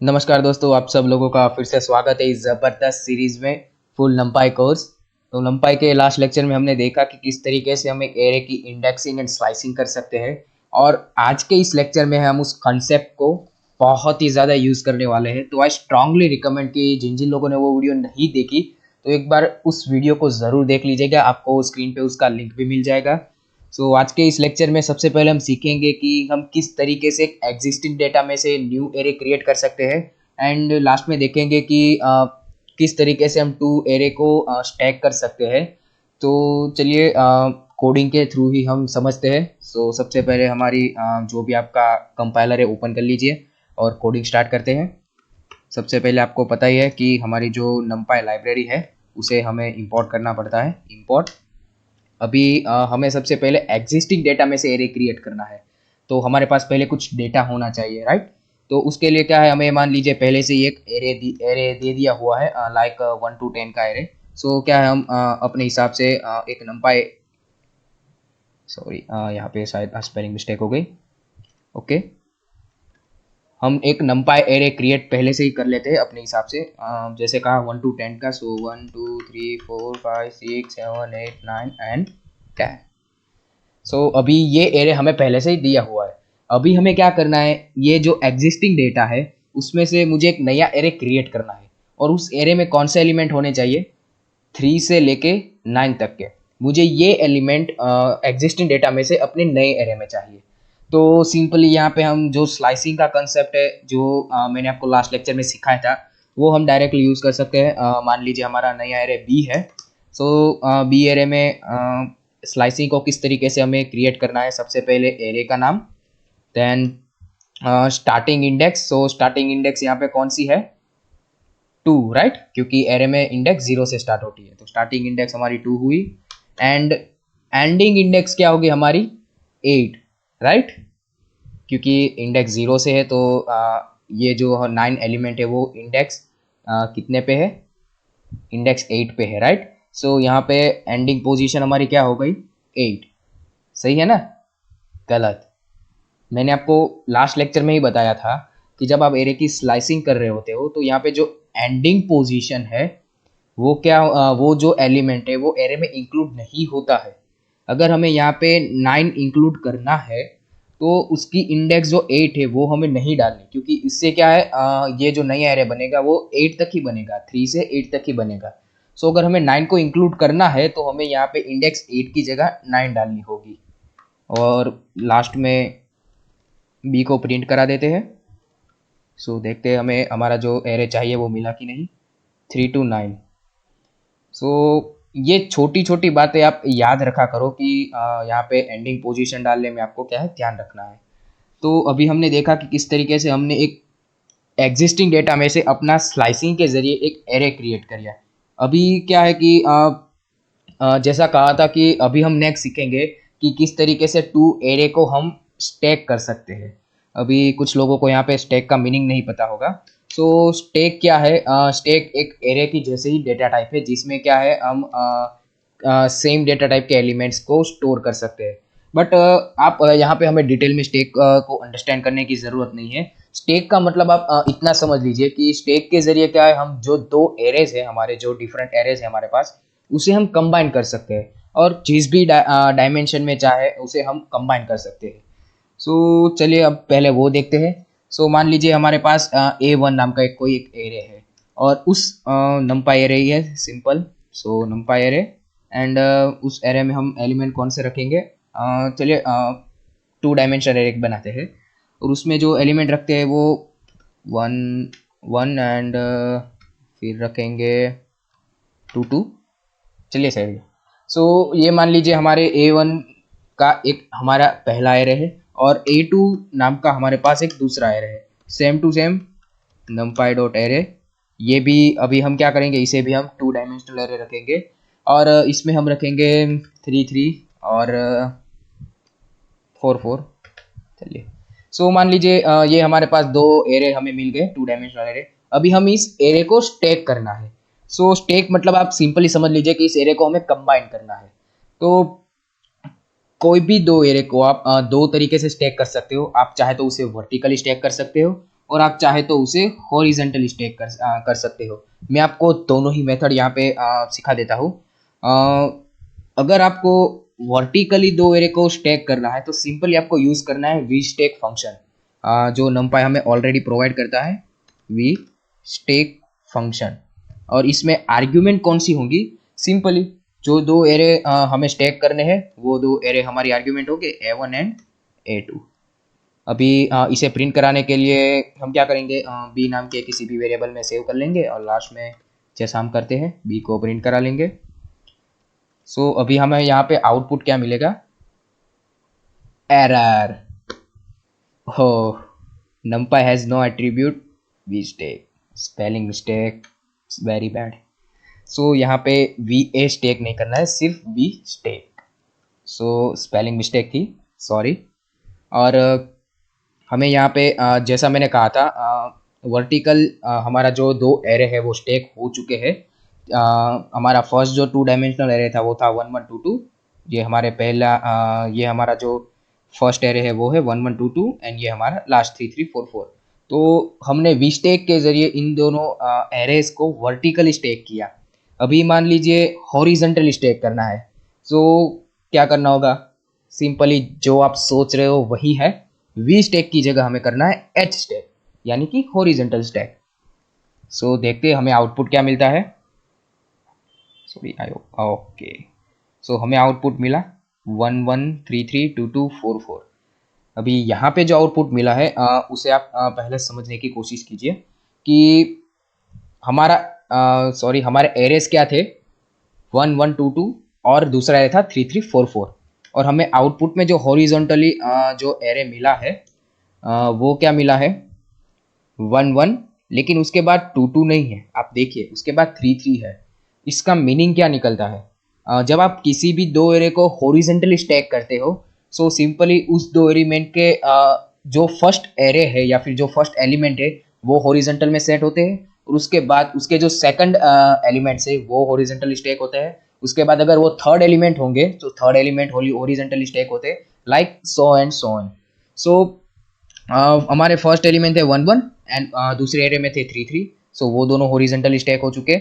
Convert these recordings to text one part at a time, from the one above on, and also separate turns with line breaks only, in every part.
नमस्कार दोस्तों, आप सब लोगों का फिर से स्वागत है इस ज़बरदस्त सीरीज़ में फुल नंपाई कोर्स। तो नंपाई के लास्ट लेक्चर में हमने देखा कि किस तरीके से हम एक एरे की इंडेक्सिंग एंड स्लाइसिंग कर सकते हैं। और आज के इस लेक्चर में हम उस कंसेप्ट को बहुत ही ज़्यादा यूज़ करने वाले हैं। तो आई स्ट्रांगली रिकमेंड कि जिन जिन लोगों ने वो वीडियो नहीं देखी तो एक बार उस वीडियो को ज़रूर देख लीजिएगा, आपको स्क्रीन पे उसका लिंक भी मिल जाएगा। आज के इस लेक्चर में सबसे पहले हम सीखेंगे कि हम किस तरीके से एक एग्जिस्टिंग डेटा में से न्यू एरे क्रिएट कर सकते हैं। एंड लास्ट में देखेंगे कि किस तरीके से हम टू एरे को स्टैक कर सकते हैं। तो चलिए कोडिंग के थ्रू ही हम समझते हैं। सबसे पहले हमारी जो भी आपका कंपाइलर है ओपन कर लीजिए और कोडिंग स्टार्ट करते हैं। सबसे पहले आपको पता ही है कि हमारी जो numpy लाइब्रेरी है उसे हमें इंपोर्ट करना पड़ता है। इंपोर्ट अभी हमें सबसे पहले एग्जिस्टिंग डेटा में से एरे क्रिएट करना है। तो हमारे पास पहले कुछ डेटा होना चाहिए, राइट। तो उसके लिए क्या है, हमें मान लीजिए पहले से ही एक एरे दे दिया हुआ है, लाइक 1 to 10 का एरे। क्या है, हम अपने हिसाब से एक नंपाई, सॉरी यहाँ पे शायद स्पेलिंग मिस्टेक हो गई। ओके, हम एक नंपाई एरे क्रिएट पहले से ही कर लेते हैं अपने हिसाब से। जैसे कहा 1 to 10 का, सो 1 2 3 4 5 6 7 8 9 एंड 10। अभी ये एरे हमें पहले से ही दिया हुआ है। अभी हमें क्या करना है, ये जो एग्जिस्टिंग डेटा है उसमें से मुझे एक नया एरे क्रिएट करना है। और उस एरे में कौन से एलिमेंट होने चाहिए, 3 से लेके 9 तक के। मुझे ये एलिमेंट एग्जिस्टिंग डेटा में से अपने नए एरे में चाहिए। तो सिंपली यहाँ पे हम जो स्लाइसिंग का कंसेप्ट है, जो मैंने आपको लास्ट लेक्चर में सिखाया था, वो हम डायरेक्टली यूज़ कर सकते हैं। मान लीजिए हमारा नया एरे बी है। बी एरे में स्लाइसिंग को किस तरीके से हमें क्रिएट करना है, सबसे पहले एरे का नाम, then starting index. Starting index यहाँ पे कौन सी है, 2, राइट, क्योंकि एरे में इंडेक्स 0 से स्टार्ट होती है। तो स्टार्टिंग इंडेक्स हमारी 2 हुई। एंड एंडिंग इंडेक्स क्या होगी हमारी, 8, राइट, क्योंकि इंडेक्स 0 से है। तो ये जो 9 एलिमेंट है वो इंडेक्स कितने पे है, इंडेक्स 8 पे है, राइट। यहाँ पे एंडिंग पोजीशन हमारी क्या हो गई, 8। सही है ना, गलत। मैंने आपको लास्ट लेक्चर में ही बताया था कि जब आप एरे की स्लाइसिंग कर रहे होते हो तो यहाँ पे जो एंडिंग पोजीशन है वो वो जो एलिमेंट है वो एरे में इंक्लूड नहीं होता है। अगर हमें यहाँ पे 9 इंक्लूड करना है तो उसकी इंडेक्स जो 8 है वो हमें नहीं डालनी, क्योंकि इससे क्या है, ये जो नया एरे बनेगा वो 8 तक ही बनेगा, 3 से 8 तक ही बनेगा। अगर हमें 9 को इंक्लूड करना है तो हमें यहाँ पे इंडेक्स 8 की जगह 9 डालनी होगी। और लास्ट में बी को प्रिंट करा देते हैं। देखते हैं हमें हमारा जो एरे चाहिए वो मिला कि नहीं, 3 to 9। ये छोटी छोटी बातें आप याद रखा करो कि यहाँ पे एंडिंग पोजीशन डालने में आपको क्या है ध्यान रखना है। तो अभी हमने देखा कि किस तरीके से हमने एक एग्जिस्टिंग डेटा में से अपना स्लाइसिंग के जरिए एक एरे क्रिएट किया। अभी क्या है कि जैसा कहा था कि अभी हम नेक्स्ट सीखेंगे कि किस तरीके से टू एरे को हम स्टैक कर सकते हैं। अभी कुछ लोगों को यहाँ पे स्टैक का मीनिंग नहीं पता होगा। स्टैक क्या है, स्टैक एक एरे की जैसे ही डेटा टाइप है जिसमें क्या है, हम सेम डेटा टाइप के एलिमेंट्स को स्टोर कर सकते हैं। बट आप यहाँ पे हमें डिटेल में स्टैक को अंडरस्टैंड करने की ज़रूरत नहीं है। स्टैक का मतलब आप इतना समझ लीजिए कि स्टैक के जरिए क्या है, हम जो दो एरेज है हमारे, जो डिफरेंट एरेज है हमारे पास, उसे हम कंबाइन कर सकते हैं और जिस भी डायमेंशन में चाहे उसे हम कंबाइन कर सकते हैं। चलिए अब पहले वो देखते हैं। मान लीजिए हमारे पास A1 नाम का एक एरे है और उस नंपाई एरे ही है, सिंपल। नंपाई एरे, एंड उस एरे में हम एलिमेंट कौन से रखेंगे, चलिए 2 डायमेंशनल एरे बनाते हैं। और उसमें जो एलिमेंट रखते हैं वो 1 1 एंड फिर रखेंगे 2 2। चलिए सही। ये मान लीजिए हमारे A1 का एक हमारा पहला एरे है और A2 नाम का हमारे पास एक दूसरा एरे है। Same to same numpy dot array, ये भी अभी हम क्या करेंगे, इसे भी हम 2 डायमेंशनल एरे रखेंगे और इसमें हम रखेंगे 3 3 और 4 4। चलिए, मान लीजिए ये हमारे पास दो एरे हमें मिल गए, 2 डायमेंशनल एरे। अभी हम इस एरे को स्टैक करना है। स्टैक मतलब आप सिंपली समझ लीजिए कि इस एरे को हमें कंबाइन करना है। तो कोई भी दो एरे को आप दो तरीके से स्टैक कर सकते हो। आप चाहे तो उसे वर्टिकली स्टैक कर सकते हो और आप चाहे तो उसे हॉरिजेंटल स्टैक कर सकते हो। मैं आपको दोनों ही मेथड यहाँ पे सिखा देता हूँ। अगर आपको वर्टिकली दो एरे को स्टैक करना है तो सिंपली आपको यूज़ करना है वी स्टैक फंक्शन, जो numpy हमें ऑलरेडी प्रोवाइड करता है, वी स्टैक फंक्शन। और इसमें आर्ग्यूमेंट कौन सी होंगी, सिंपली जो दो एरे हमें स्टैक करने हैं वो दो एरे हमारी आर्ग्यूमेंट होंगे A1 एंड A2। अभी इसे प्रिंट कराने के लिए हम क्या करेंगे, बी नाम के किसी भी वेरिएबल में सेव कर लेंगे और लास्ट में जैसा हम करते हैं बी को प्रिंट करा लेंगे। सो अभी हमें यहाँ पे आउटपुट क्या मिलेगा, एरर, हो numpy has no attribute V stack, spelling mistake, very bad. So यहाँ पे वी ए स्टैक नहीं करना है, सिर्फ V stack. So spelling mistake थी, सॉरी। और हमें यहाँ पे जैसा मैंने कहा था वर्टिकल हमारा जो दो एरे है वो स्टैक हो चुके हैं। हमारा फर्स्ट जो 2 डायमेंशनल एरे था वो था 1 1 2 2। ये हमारे पहला ये हमारा जो फर्स्ट एरे है वो है 1 1 2 2 एंड ये हमारा लास्ट 3 3 4 4। तो हमने वी स्टैक के जरिए इन दोनों एरेज को वर्टिकल स्टैक किया। अभी मान लीजिए हॉरिजॉन्टल स्टैक करना है, तो क्या करना होगा, सिंपली जो आप सोच रहे हो वही है, वी स्टैक की जगह हमें करना है एच स्टैक, यानी कि हॉरिजॉन्टल स्टैक। सो देखते हैं हमें आउटपुट क्या मिलता है। सॉरी ओके, सो हमें आउटपुट मिला 1 1 3 3 2 2 4 4। अभी यहाँ पे जो आउटपुट मिला है उसे आप पहले समझने की कोशिश कीजिए कि हमारा सॉरी हमारे एरेस क्या थे, 1 1 2 2 और दूसरा एरे था 3 3 4 4। और हमें आउटपुट में जो हॉरिजॉन्टली जो एरे मिला है वो क्या मिला है, 1 1, लेकिन उसके बाद 2 2 नहीं है, आप देखिए उसके बाद 3 3 है। इसका मीनिंग क्या निकलता है, जब आप किसी भी दो एरे को हॉरिजॉन्टली स्टैक करते हो, सो सिंपली उस दो एलिमेंट के जो फर्स्ट एरे है या फिर जो फर्स्ट एलिमेंट है वो हॉरिजॉन्टल में सेट होते हैं, और उसके बाद उसके जो सेकंड एलिमेंट्स है वो हॉरिजॉन्टल स्टैक होते हैं। उसके बाद अगर वो थर्ड एलिमेंट होंगे तो थर्ड एलिमेंट हॉरिजॉन्टल स्टैक होते हैं, like so and so on. So हमारे फर्स्ट एलिमेंट थे 1 1 एंड दूसरे एरे में थे 3 3, सो वो दोनों हॉरिजॉन्टल स्टैक हो चुके।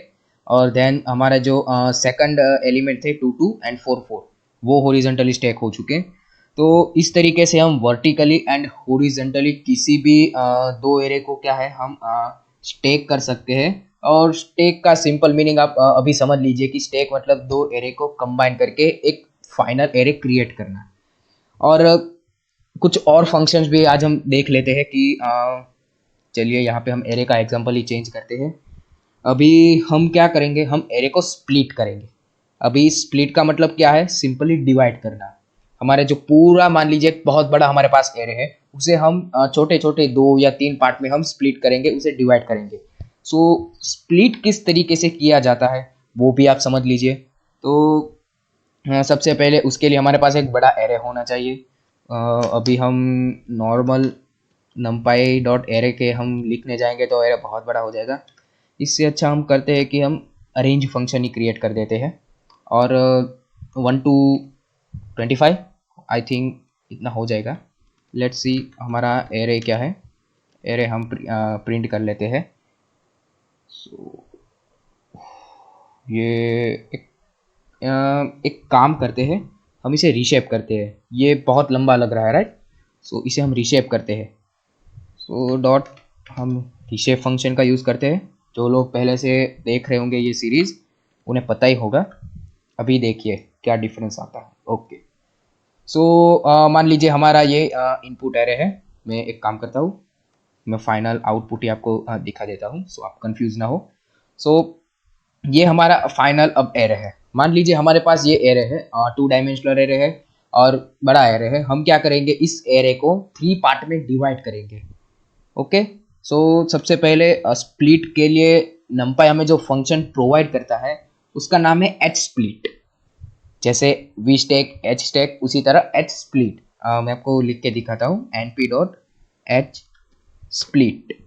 और देन हमारा जो सेकंड एलिमेंट थे 2 2 एंड 4 4, वो हॉरिजॉन्टल स्टैक हो चुके। तो इस तरीके से हम वर्टिकली एंड हॉरिजॉन्टली किसी भी दो एरे को क्या है हम स्टैक कर सकते हैं। और स्टैक का सिंपल मीनिंग आप अभी समझ लीजिए कि स्टैक मतलब दो एरे को कंबाइन करके एक फाइनल एरे क्रिएट करना। और कुछ और फंक्शंस भी आज हम देख लेते हैं कि चलिए यहाँ पे हम एरे का एग्जांपल ही चेंज करते हैं। अभी हम क्या करेंगे, हम एरे को स्प्लिट करेंगे। अभी स्प्लिट का मतलब क्या है, सिंपली डिवाइड करना। हमारे जो पूरा मान लीजिए एक बहुत बड़ा हमारे पास एरे है, उसे हम छोटे छोटे 2 या 3 पार्ट में हम स्प्लिट करेंगे, उसे डिवाइड करेंगे। सो स्प्लिट किस तरीके से किया जाता है वो भी आप समझ लीजिए। तो सबसे पहले उसके लिए हमारे पास एक बड़ा एरे होना चाहिए। अभी हम नॉर्मल numpy डॉट एरे के हम लिखने जाएंगे तो एरे बहुत बड़ा हो जाएगा। इससे अच्छा हम करते हैं कि हम अरेंज फंक्शन ही क्रिएट कर देते हैं। और 1 to 25 आई थिंक इतना हो जाएगा। लेट्स सी हमारा एरे क्या है, एरे हम प्रिंट कर लेते हैं। सो ये एक काम करते हैं, हम इसे रीशेप करते हैं। ये बहुत लंबा लग रहा है राइट, सो इसे हम रीशेप करते हैं। सो डॉट हम रीशेप फंक्शन का यूज़ करते हैं। जो लोग पहले से देख रहे होंगे ये सीरीज़ उन्हें पता ही होगा। अभी देखिए क्या डिफरेंस आता है। ओके, सो मान लीजिए हमारा ये इनपुट एरे है। मैं एक काम करता हूँ, मैं फाइनल आउटपुट ही आपको दिखा देता हूँ सो आप कंफ्यूज ना हो। सो ये हमारा फाइनल अब एरे है। मान लीजिए हमारे पास ये एरे है, 2 डायमेंशनल एरे है और बड़ा एरे है। हम क्या करेंगे, इस एरे को 3 पार्ट में डिवाइड करेंगे। ओके, सो सबसे पहले स्प्लिट के लिए numpy हमें जो फंक्शन प्रोवाइड करता है उसका नाम है एच स्प्लिट। जैसे वी स्टैक एच स्टैक, उसी तरह एच स्प्लिट। मैं आपको लिख के दिखाता हूँ, np डॉट एच स्प्लिट।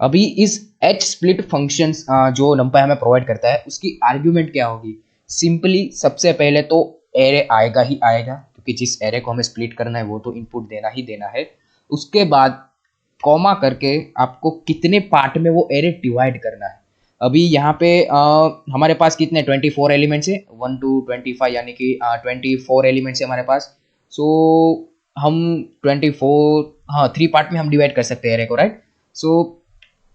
अभी इस एच स्प्लिट फंक्शन जो numpy हमें प्रोवाइड करता है उसकी आर्ग्यूमेंट क्या होगी, सिंपली सबसे पहले तो एरे आएगा ही आएगा, क्योंकि जिस एरे को हमें स्प्लिट करना है वो तो इनपुट देना ही देना है। उसके बाद कॉमा करके आपको कितने पार्ट में वो एरे डिवाइड करना है। अभी यहाँ पे हमारे पास कितने 24 एलिमेंट्स है, 1 to 25 यानी कि 24 एलिमेंट्स है हमारे पास। सो हम 24 हाँ 3 पार्ट में हम डिवाइड कर सकते हैं एरे को, राइट। सो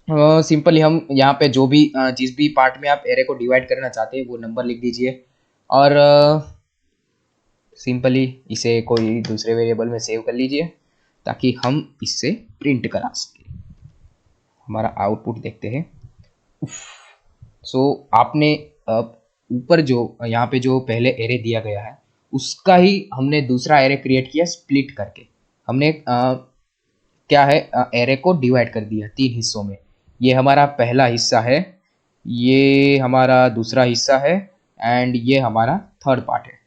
सिंपली हम यहाँ पे जो भी जिस भी पार्ट में आप एरे को डिवाइड करना चाहते हैं वो नंबर लिख दीजिए और सिंपली इसे कोई दूसरे वेरिएबल में सेव कर लीजिए ताकि हम इससे प्रिंट करा सकें। हमारा आउटपुट देखते हैं। सो आपने ऊपर जो यहाँ पे जो पहले एरे दिया गया है उसका ही हमने दूसरा एरे क्रिएट किया स्प्लिट करके। हमने क्या है एरे को डिवाइड कर दिया 3 हिस्सों में। ये हमारा पहला हिस्सा है, ये हमारा दूसरा हिस्सा है एंड ये हमारा थर्ड पार्ट है।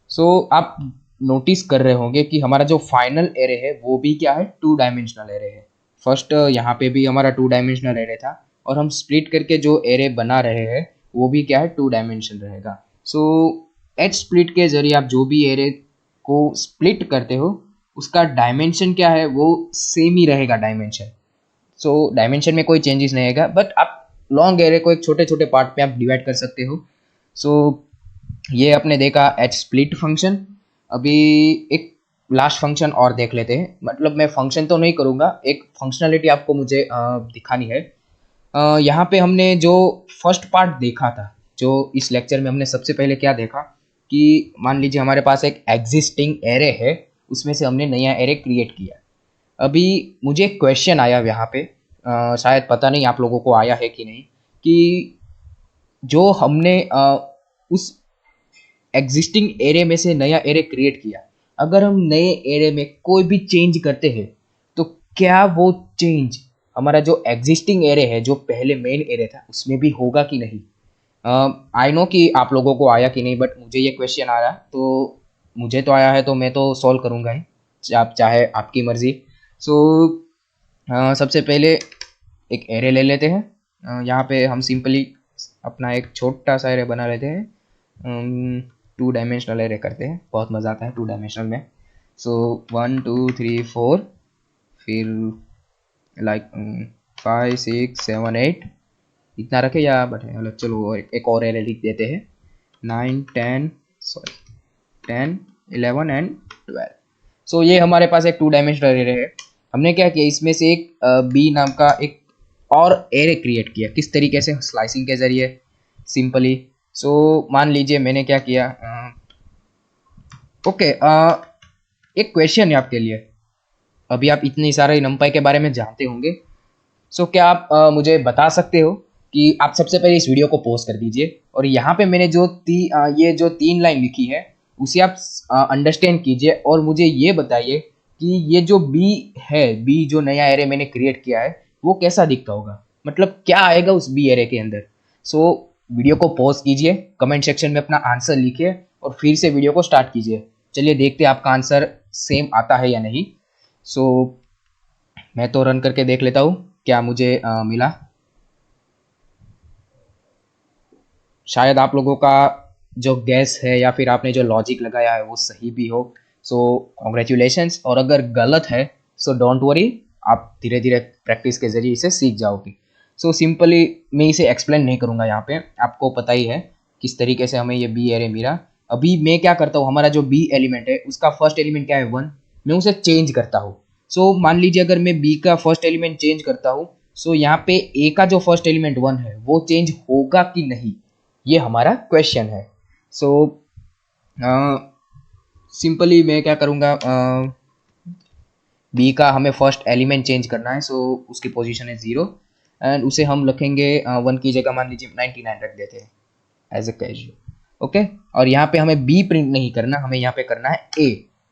सो आप नोटिस कर रहे होंगे कि हमारा जो फाइनल एरे है वो भी क्या है 2 डायमेंशनल एरे है। फर्स्ट यहाँ पे भी हमारा 2 डायमेंशनल एरे था और हम स्प्लिट करके जो एरे बना रहे हैं वो भी क्या है 2 डायमेंशन रहेगा। सो एच स्प्लिट के जरिए आप जो भी एरे को स्प्लिट करते हो उसका डायमेंशन क्या है वो सेम ही रहेगा डायमेंशन। सो डायमेंशन में कोई चेंजेस नहीं आएगा, बट आप लॉन्ग एरे को एक छोटे छोटे पार्ट में आप डिवाइड कर सकते हो। सो ये आपने देखा एच स्प्लिट फंक्शन। अभी एक लास्ट फंक्शन और देख लेते हैं, मतलब मैं फंक्शन तो नहीं करूँगा, एक फंक्शनलिटी आपको मुझे दिखानी है। यहाँ पे हमने जो फर्स्ट पार्ट देखा था, जो इस लेक्चर में हमने सबसे पहले क्या देखा कि मान लीजिए हमारे पास एक एग्जिस्टिंग एरे है, उसमें से हमने नया एरे क्रिएट किया। अभी मुझे एक क्वेश्चन आया यहाँ पे, शायद पता नहीं आप लोगों को आया है कि नहीं, कि जो हमने उस एग्जिस्टिंग एरे में से नया एरे क्रिएट किया, अगर हम नए एरे में कोई भी चेंज करते हैं तो क्या वो चेंज हमारा जो एग्जिस्टिंग एरे है, जो पहले मेन एरे था, उसमें भी होगा कि नहीं। आई नो कि आप लोगों को आया कि नहीं, बट मुझे ये क्वेश्चन आया तो मुझे तो आया है तो मैं तो सॉल्व करूँगा ही, आप चाहे आपकी मर्ज़ी। सो सबसे पहले एक एरे ले लेते हैं। यहाँ पे हम सिंपली अपना एक छोटा सा एरे बना लेते हैं। 2 डायमेंशनल एरे करते हैं, बहुत मज़ा आता है 2 डायमेंशनल में। सो 1 2 3 4 फिर लाइक 5 6 7 8 इतना रखे या बटे अलग। चलो एक और एरे लिख देते हैं 9 10 11 एंड 12। सो ये हमारे पास एक 2 डायमेंशनल एरे है। हमने क्या किया, इसमें से एक बी नाम का एक और एरे क्रिएट किया। किस तरीके से, स्लाइसिंग के जरिए सिंपली। सो मान लीजिए मैंने क्या किया, ओके एक क्वेश्चन है आपके लिए। अभी आप इतनी सारे नंपाई के बारे में जानते होंगे, सो क्या आप मुझे बता सकते हो कि आप सबसे पहले इस वीडियो को पॉज कर दीजिए और यहाँ पे मैंने जो ये जो 3 लाइन लिखी है उसे आप अंडरस्टैंड कीजिए और मुझे ये बताइए कि ये जो बी है, बी जो नया एरे मैंने क्रिएट किया है वो कैसा दिखता होगा, मतलब क्या आएगा उस बी एरे के अंदर। सो वीडियो को पॉज कीजिए, कमेंट सेक्शन में अपना आंसर लिखिए और फिर से वीडियो को स्टार्ट कीजिए। चलिए देखते हैं आपका आंसर सेम आता है या नहीं। सो मैं तो रन करके देख लेता हूँ क्या मुझे मिला। शायद आप लोगों का जो गैस है या फिर आपने जो लॉजिक लगाया है वो सही भी हो। सो कॉन्ग्रेचुलेशंस, और अगर गलत है सो डोंट वरी, आप धीरे धीरे प्रैक्टिस के जरिए इसे सीख जाओगे। सो सिंपली मैं इसे एक्सप्लेन नहीं करूँगा, यहाँ पे आपको पता ही है किस तरीके से हमें ये बी एरे मिला। अभी मैं क्या करता हूँ, हमारा जो बी एलिमेंट है उसका फर्स्ट एलिमेंट क्या है 1, मैं उसे चेंज करता हूँ। सो मान लीजिए अगर मैं बी का फर्स्ट एलिमेंट चेंज करता हूँ, सो यहाँ पे ए का जो फर्स्ट एलिमेंट 1 है वो चेंज होगा कि नहीं, ये हमारा क्वेश्चन है। सो सिंपली मैं क्या करूँगा, बी का हमें फर्स्ट एलिमेंट चेंज करना है। सो उसकी पोजीशन है 0 एंड उसे हम रखेंगे 1 की जगह मान लीजिए 99 रख देते हैं एज ए कैजुअल। ओके, और यहाँ पे हमें बी प्रिंट नहीं करना, हमें यहाँ पे करना है ए,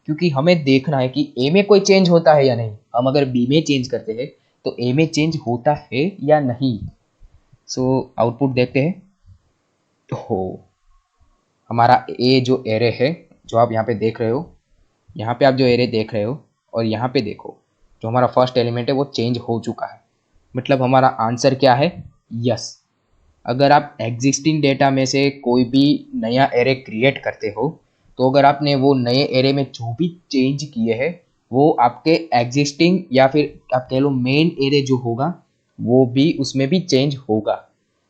क्योंकि हमें देखना है कि ए में कोई चेंज होता है या नहीं। हम अगर बी में चेंज करते हैं तो ए में चेंज होता है या नहीं। सो आउटपुट देखते हैं। हो हमारा ए जो एरे है जो आप यहाँ पे देख रहे हो, यहाँ पे आप जो एरे देख रहे हो और यहाँ पे देखो जो हमारा फर्स्ट एलिमेंट है वो चेंज हो चुका है, मतलब हमारा आंसर क्या है, यस। अगर आप एग्जिस्टिंग डेटा में से कोई भी नया एरे क्रिएट करते हो तो अगर आपने वो नए एरे में जो भी चेंज किए हैं वो आपके एग्जिस्टिंग या फिर आप कह लो मेन एरे जो होगा वो भी उसमें भी चेंज होगा।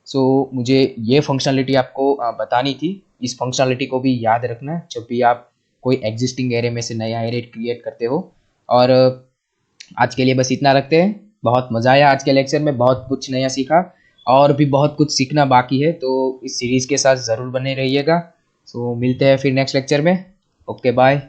सो मुझे ये फंक्शनलिटी आपको बतानी थी। इस फंक्शनलिटी को भी याद रखना जब भी आप कोई एग्जिस्टिंग एरे में से नया एरे क्रिएट करते हो। और आज के लिए बस इतना रखते हैं। बहुत मज़ा आया आज के लेक्चर में, बहुत कुछ नया सीखा और भी बहुत कुछ सीखना बाकी है, तो इस सीरीज़ के साथ ज़रूर बने रहिएगा। सो मिलते हैं फिर नेक्स्ट लेक्चर में। Okay bye.